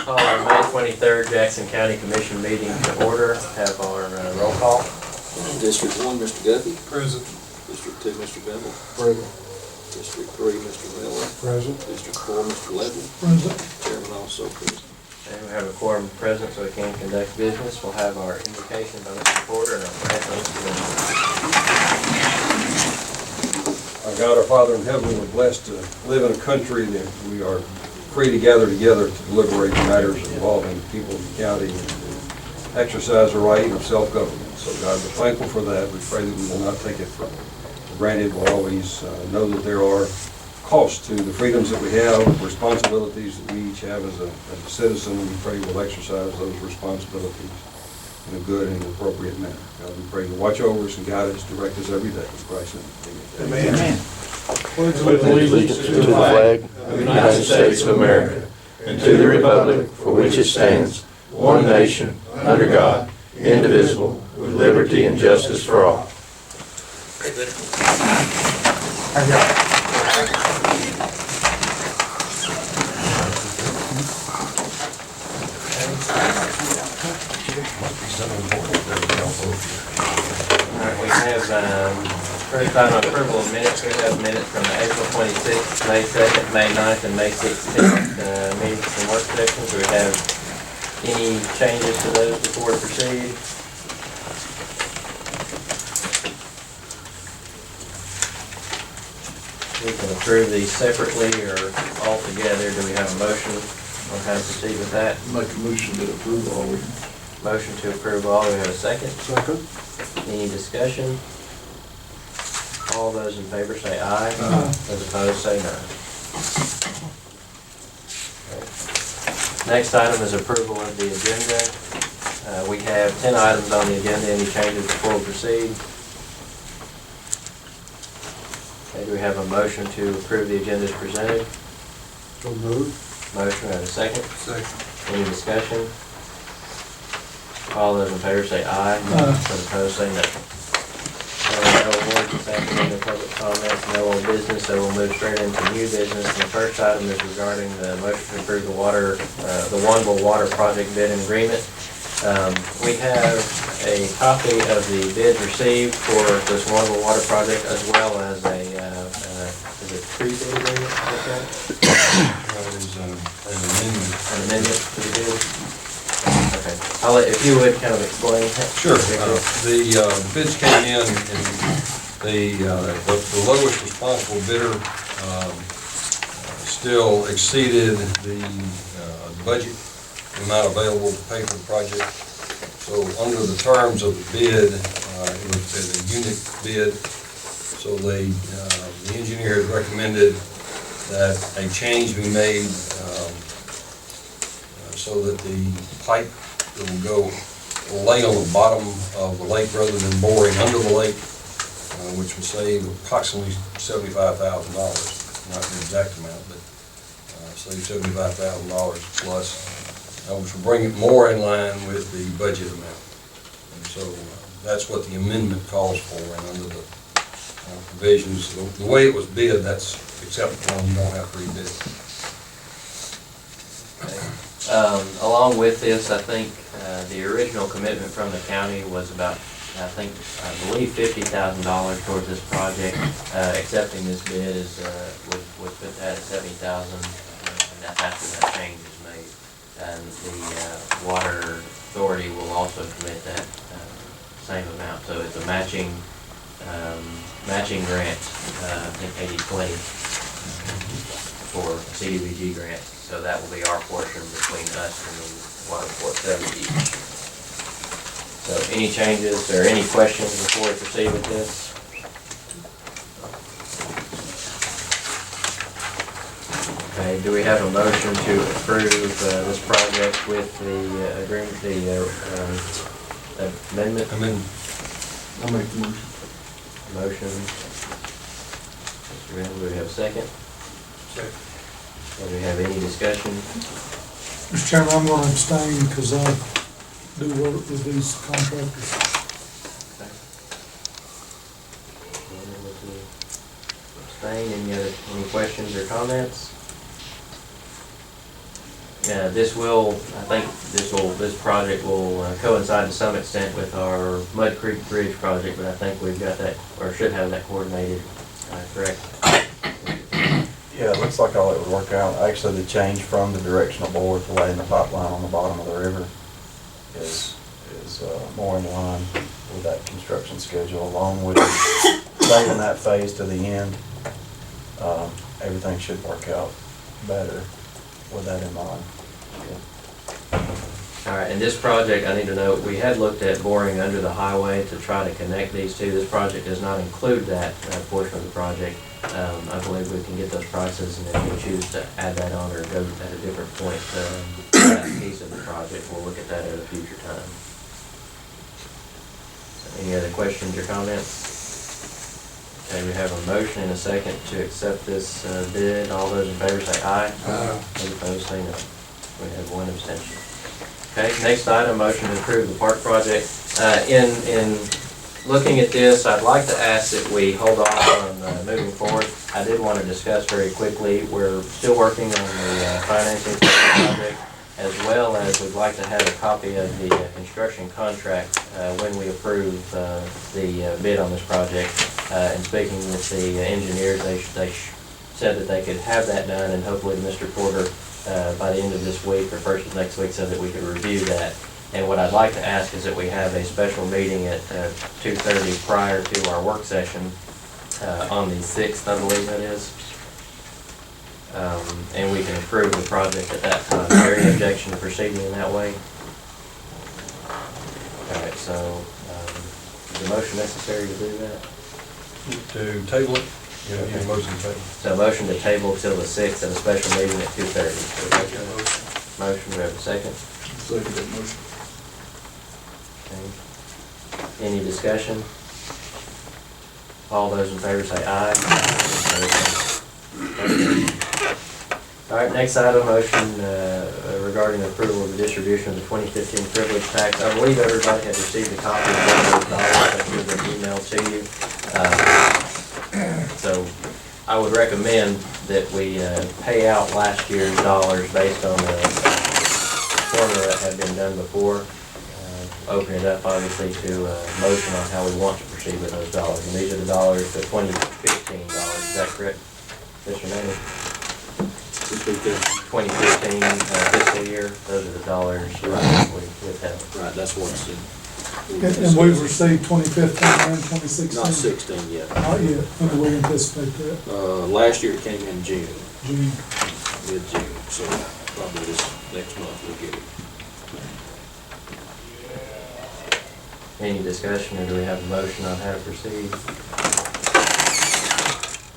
Call our May 23rd Jackson County Commission meeting to order. Have our roll call. District 1, Mr. Guffey. Present. District 2, Mr. Bendel. Present. District 3, Mr. Miller. Present. District 4, Mr. Ledley. Present. Chairman also present. And we have a quorum present so we can conduct business. We'll have our invocation by Mr. Porter and our pledge by Mr. Bendel. Our God, our Father in heaven, we're blessed to live in a country that we are free to gather together to deliberate matters involving people in the county and to exercise the right of self-government. So God, we're thankful for that. We pray that we will not take it for granted. We'll always know that there are costs to the freedoms that we have, responsibilities that we each have as a citizen, and we pray we'll exercise those responsibilities in a good and appropriate manner. God, we pray you watch over us and guide us, direct us every day. In Christ's name, amen. Amen. With allegiance to the flag of the United States of America and to the republic for which it stands, one nation, under God, indivisible, with liberty and justice for all. Alright, we have, first item on approval of minutes. We have minutes from the April 26th, May 2nd, May 9th, and May 16th meetings and work sessions. Do we have any changes to those before we proceed? We can approve these separately or all together. Do we have a motion on how to proceed with that? Make a motion to approve all. Motion to approve all. Do we have a second? Second. Any discussion? All those in favor say aye. Aye. Those opposed say no. Okay. Next item is approval of the agenda. We have 10 items on the agenda. Any changes before we proceed? Okay, do we have a motion to approve the agenda as presented? So moved. Motion, we have a second. Second. Any discussion? All those in favor say aye. Those opposed say no. No awards this afternoon, no public comments, no old business, so we'll move straight into new business. And the first item is regarding the motion to approve the Wanville Water Project bid and agreement. We have a copy of the bid received for this Wanville Water Project as well as a, is it pre-bid agreement? That is an amendment. An amendment to the bid? Okay, if you would kind of explain. Sure. The bids came in and the lowest responsible bidder still exceeded the budget amount available to pay for the project. So under the terms of the bid, it was a unit bid. So the engineer has recommended that a change be made so that the pipe that will lay on the bottom of the lake rather than boring under the lake, which will save approximately $75,000. Not the exact amount, but save $75,000 plus, which will bring it more in line with the budget amount. And so that's what the amendment calls for, and under the provisions, the way it was bid, that's acceptable, and you don't have to rebid. Along with this, I think the original commitment from the county was about, I believe $50,000 towards this project. Accepting this bid is would put that at $70,000, and that's after that change is made. And the water authority will also commit that same amount. So it's a matching grant, I think 80-20 for CDBG grants. So that will be our portion between us and the water port 70 each. So any changes or any questions before we proceed with this? Okay, do we have a motion to approve this project with the agreement, the amendment? I'll make the motion. Motion. Mr. Randall, do we have a second? Second. Do we have any discussion? Mr. Chairman, I'm going to abstain because I do work with these contractors. Abstain. Any questions or comments? This project will coincide to some extent with our Mud Creek Bridge project, but I think we've got that, or should have that coordinated, correct? Yeah, it looks like all it would work out. Actually, the change from the directional bore to laying the pipeline on the bottom of the river is more in line with that construction schedule, along with saving that phase to the end. Everything should work out better with that in mind. All right, and this project, I need to note, we had looked at boring under the highway to try to connect these two. This project does not include that portion of the project. I believe we can get those prices, and if we choose to add that on or go at a different point, that piece of the project, we'll look at that at a future time. Any other questions or comments? Okay, we have a motion and a second to accept this bid. All those in favor say aye. Aye. Those opposed say no. We have one abstention. Okay, next item, motion to approve the park project. In looking at this, I'd like to ask that we hold off on moving forward. I did want to discuss very quickly, we're still working on the financing for the project, as well as we'd like to have a copy of the construction contract when we approve the bid on this project. And speaking with the engineers, they said that they could have that done, and hopefully Mr. Porter by the end of this week or first of next week, so that we could review that. And what I'd like to ask is that we have a special meeting at 2:30 prior to our work session on the 6th, I believe that is. And we can approve the project at that time. Is there any objection to proceeding in that way? All right, so is the motion necessary to do that? To table it? Yeah, need a motion to table. So a motion to table till the 6th at a special meeting at 2:30. Motion, do we have a second? Second that motion. Okay. Any discussion? All those in favor say aye. All right, next item, motion regarding the approval of the distribution of the 2015 privilege tax. I believe everybody has received a copy of those dollars that have been emailed to you. So I would recommend that we pay out last year's dollars based on the formula that had been done before. Open it up, obviously, to a motion on how we want to proceed with those dollars. And these are the dollars, the 2015 dollars. Is that correct, Mr. Manning? 2015 fiscal year, those are the dollars we withheld. Right, that's what's in. And we've received 2015 and 2016? Not 16 yet. Not yet. When do we anticipate that? Last year it came in June, June? mid-June, so probably this next month we'll get it. Any discussion, or do we have a motion on how to proceed?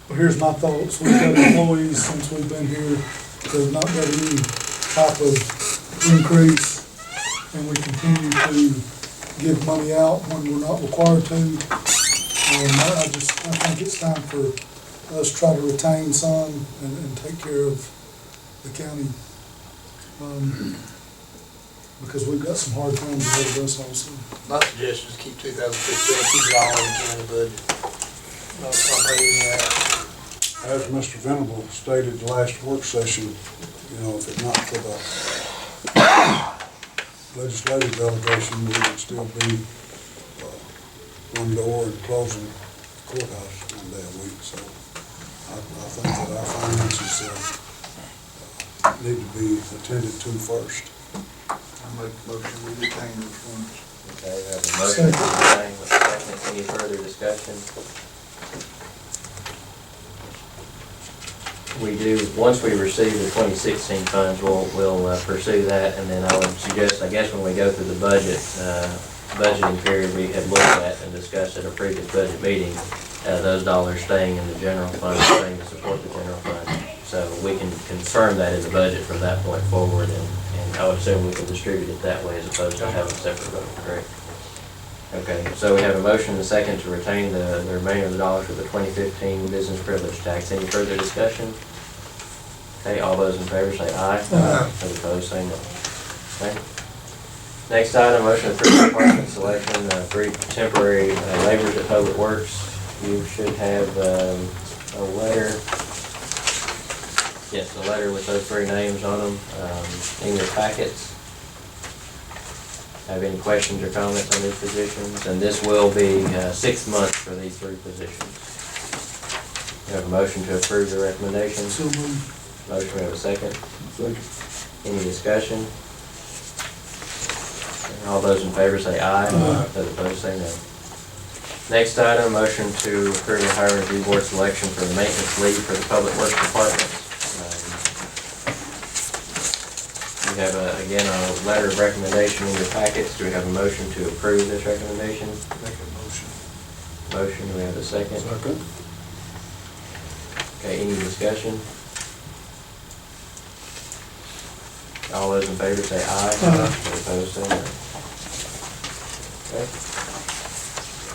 Well, here's my thoughts. We've got employees since we've been here that have not got any type of increase, and we continue to give money out when we're not required to. I think it's time for us to try to retain some and take care of the county. Because we've got some hard times ahead of us also. My suggestion is keep 2015, keep it all in the county budget. Not raising that. As Mr. Venable stated the last work session, you know, if it not for the legislative delegation, we would still be one door and closing the courthouse one day a week. So I think that our finances need to be attended to first. I make a motion we retain those funds. Okay, we have a motion to retain with a second. Any further discussion? We do, once we receive the 2016 funds, we'll pursue that, and then I would suggest, I guess when we go through the budgeting period we had looked at and discussed at a previous budget meeting, those dollars staying in the general fund, staying to support the general fund. So we can confirm that in the budget from that point forward, and I would assume we can distribute it that way as opposed to having a separate vote, correct? Okay, so we have a motion and a second to retain the remainder of the dollars for the 2015 business privilege tax. Any further discussion? Okay, all those in favor say aye. Aye. Those opposed say no. Okay. Next item, motion to approve department selection, 3 temporary laborers at Public Works. You should have a letter Yes, the letter with those three names on them, in your packets. Have any questions or comments on these positions? And this will be 6 months for these three positions. We have a motion to approve the recommendation. So moved. Motion, we have a second. Second. Any discussion? All those in favor say aye. Those opposed say no. Next item, motion to approve the hiring review board selection for the maintenance lead for the Public Works Department. We have, again, a letter of recommendation in your packets. Do we have a motion to approve this recommendation? Make a motion. Motion, do we have a second? Second. Okay, any discussion? All those in favor say aye. Those opposed say no. Okay.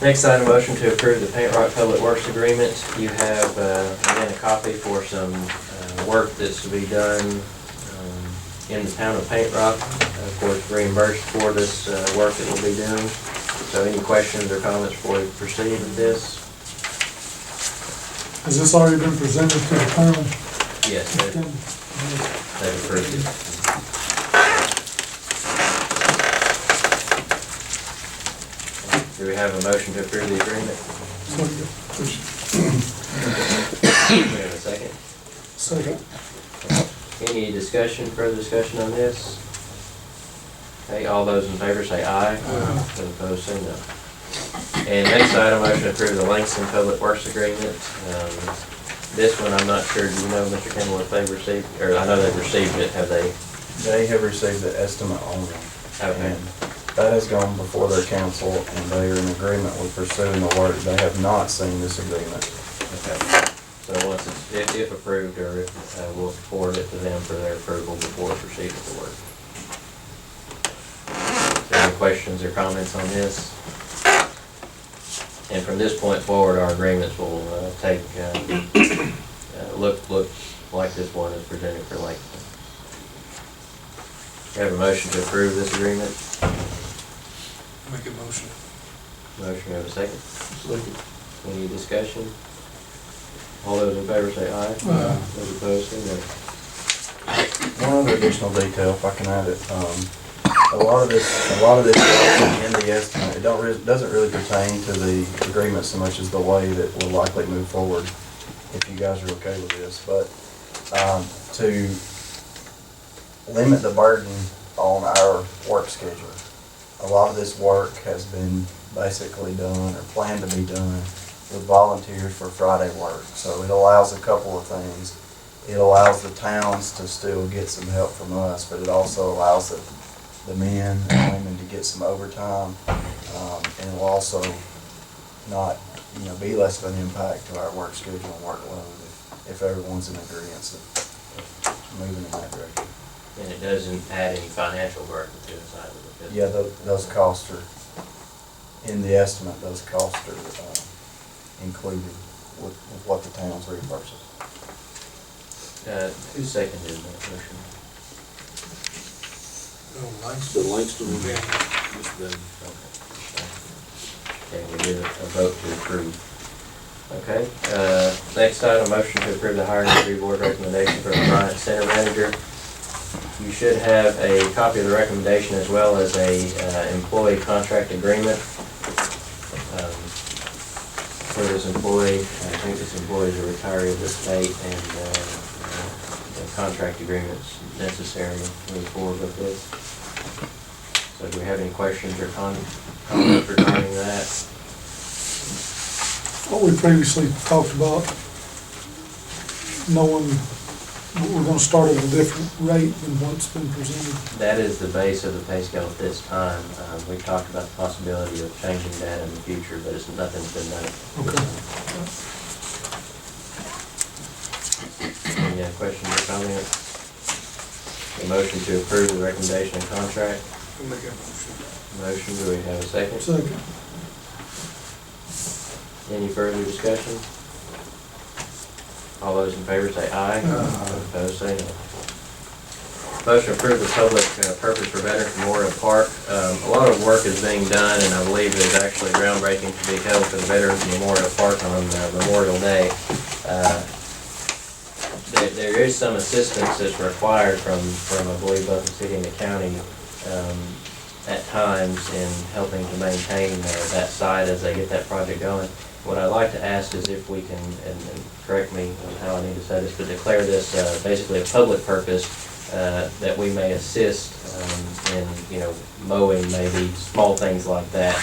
Next item, motion to approve the Paint Rock Public Works Agreement. You have, again, a copy for some work that's to be done in the town of Paint Rock. Of course, reimbursed for this work that we'll be doing. So any questions or comments before we proceed with this? Has this already been presented to the panel? Yes, they've approved it. Do we have a motion to approve the agreement? Do we have a second? Second. Any discussion, further discussion on this? Okay, all those in favor say aye. Those opposed say no. And next item, motion to approve the Langston Public Works Agreement. This one, I'm not sure, do you know, Mr. Kendall, if they've received, or I know they've received it, have they? They have received the estimate only. Okay. And that has gone before their council, and they are in agreement with pursuing the work. They have not seen this agreement. Okay. So once it's, if approved, or if, we'll forward it to them for their approval before we proceed with the work. Is there any questions or comments on this? And from this point forward, our agreements will take, look like this one is presented for Langston. We have a motion to approve this agreement. Make a motion. Motion, we have a second. Any discussion? All those in favor say aye. Those opposed say no. One other additional detail, if I can add it, a lot of this in the estimate, it doesn't really pertain to the agreement so much as the way that we'll likely move forward, if you guys are okay with this, but to limit the burden on our work schedule. A lot of this work has been basically done or planned to be done with volunteers for Friday work. So it allows a couple of things. It allows the towns to still get some help from us, but it also allows the men and women to get some overtime. And it will also not, be less of an impact to our work schedule and workload if everyone's in agreement of moving in that direction. And it doesn't add any financial burden to the side of it. Yeah, those costs are, in the estimate, those costs are included with what the town's reimburses. Who seconded that motion? Oh, Langston. The Langston one, Yeah. Mr. Davis. Okay, we did a vote to approve. Okay, next item, motion to approve the hiring review board recommendation for the Bryant Center Manager. You should have a copy of the recommendation as well as a employee contract agreement for this employee. I think this employee is a retiree of the state, and the contract agreement's necessary to move forward with this. So do we have any questions or comments regarding that? What we previously talked about, knowing we're gonna start at a different rate than what's been presented. That is the base of the pay scale at this time. We've talked about the possibility of changing that in the future, but nothing's been done. Okay. Any questions or comments? A motion to approve the recommendation and contract. I'll make that motion. Motion, do we have a second? Second. Any further discussion? All those in favor say aye. Those opposed say no. Motion to approve the public purpose for Veterans Memorial Park. A lot of work is being done, and I believe there's actually groundbreaking to be held for the Veterans Memorial Park on Memorial Day. there is some assistance that's required from, I believe, both the city and the county, at times in helping to maintain that site as they get that project going. What I'd like to ask is if we can, and correct me on how I need to say this, but declare this basically a public purpose, that we may assist in, mowing, maybe small things like that.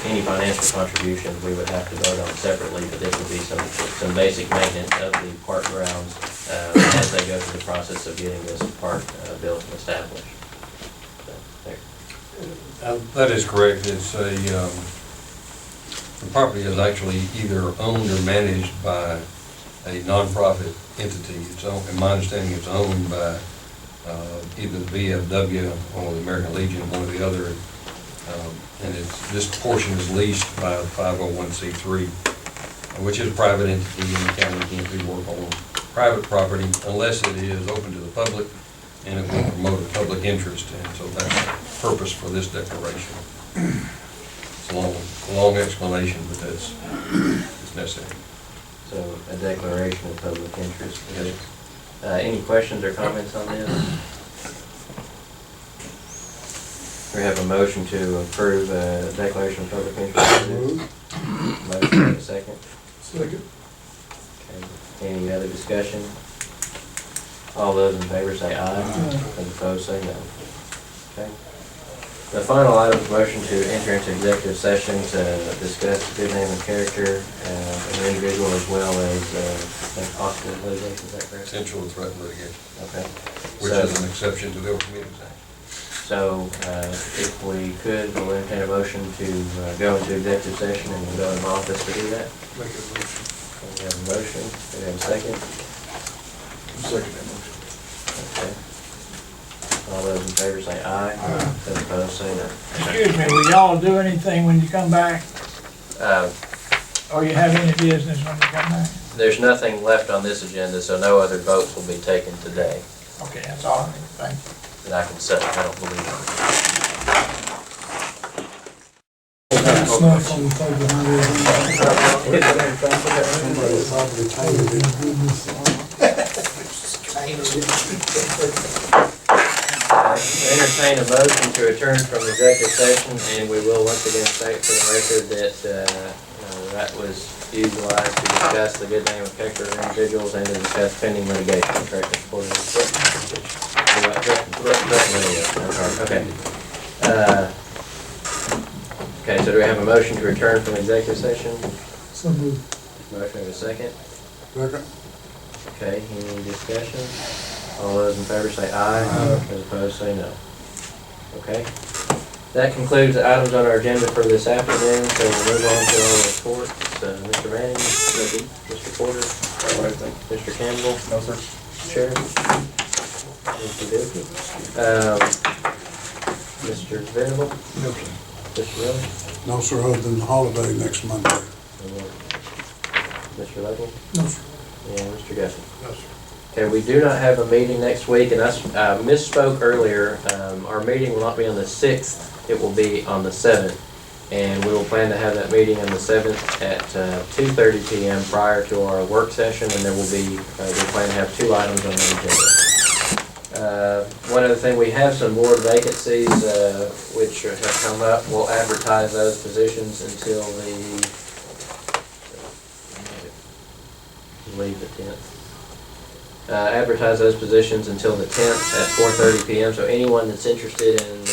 Any financial contributions we would have to vote on separately, but this would be some basic maintenance of the park grounds as they go through the process of getting this park built and established. So, there. That is correct. It's the property is actually either owned or managed by a nonprofit entity. It's owned, in my understanding, it's owned by either the VFW or the American Legion, one or the other. And this portion is leased by a 501c3, which is a private entity, and the county can't do work on private property unless it is open to the public and it will promote a public interest. And so that's the purpose for this declaration. It's a long explanation, but it's necessary. So a declaration of public interest. Yes. Any questions or comments on this? We have a motion to approve a declaration of public interest. Motion, and a second. Second. Okay. Any other discussion? All those in favor say aye. Those opposed say no. Okay. The final item is motion to enter into executive session to discuss the good name and character of an individual as well as possible litigation, is that correct? Potential and threatened litigation, Okay. which is an exception to the Open Meetings Act. So if we could, we'll entertain a motion to go into executive session and we'll go in office to do that. Make a motion. We have a motion, we have a second. Second that motion. Okay. All those in favor say aye. Those opposed say no. Excuse me, will y'all do anything when you come back? Uh, Or you have any business when you come back? There's nothing left on this agenda, so no other votes will be taken today Okay, that's all I need, thank you. that I can say. I don't believe it. Snuff on the table. Somebody probably tainted it. Entertain a motion to return from executive session, and we will once again state for the record that that was utilized to discuss the good name of character of individuals and to discuss pending litigation. Correct, Mr. Porter? Okay. Okay, so do we have a motion to return from executive session? So moved. Motion and a second. Second. Okay, any discussion? All those in favor say aye. Those opposed say no. Okay. That concludes the items on our agenda for this afternoon, so we'll move on to our reports. Mr. Manning, Mr. Porter, Mr. Campbell. No, sir. Sheriff. Mr. Venable. No, sir. Mr. Miller. No, sir, other than the holiday next Monday. Mr. Lovell. No, sir. And Mr. Gussie. No, sir. Okay, we do not have a meeting next week, and I misspoke earlier. Our meeting will not be on the 6th, it will be on the 7th. And we will plan to have that meeting on the 7th at 2:30 p.m. prior to our work session, and there will be, we plan to have 2 items on the agenda. One other thing, we have some board vacancies which have come up. We'll advertise those positions until the 10th. Advertise those positions until the 10th at 4:30 p.m. So anyone that's interested in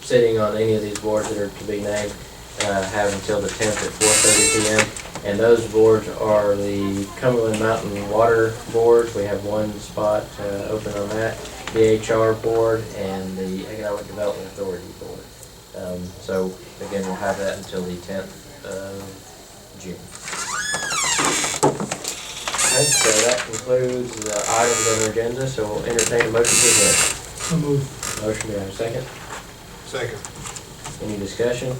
sitting on any of these boards that are to be named have until the 10th at 4:30 p.m. And those boards are the Cumberland Mountain Water Board. We have 1 spot open on that. The HR Board and the Economic Development Authority Board. So again, we'll have that until the 10th of June. Okay, so that concludes the items on our agenda, so we'll entertain a motion to adjourn. So moved. Motion, do I have a second? Second. Any discussion?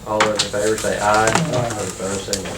All those in favor say aye. Those opposed say no.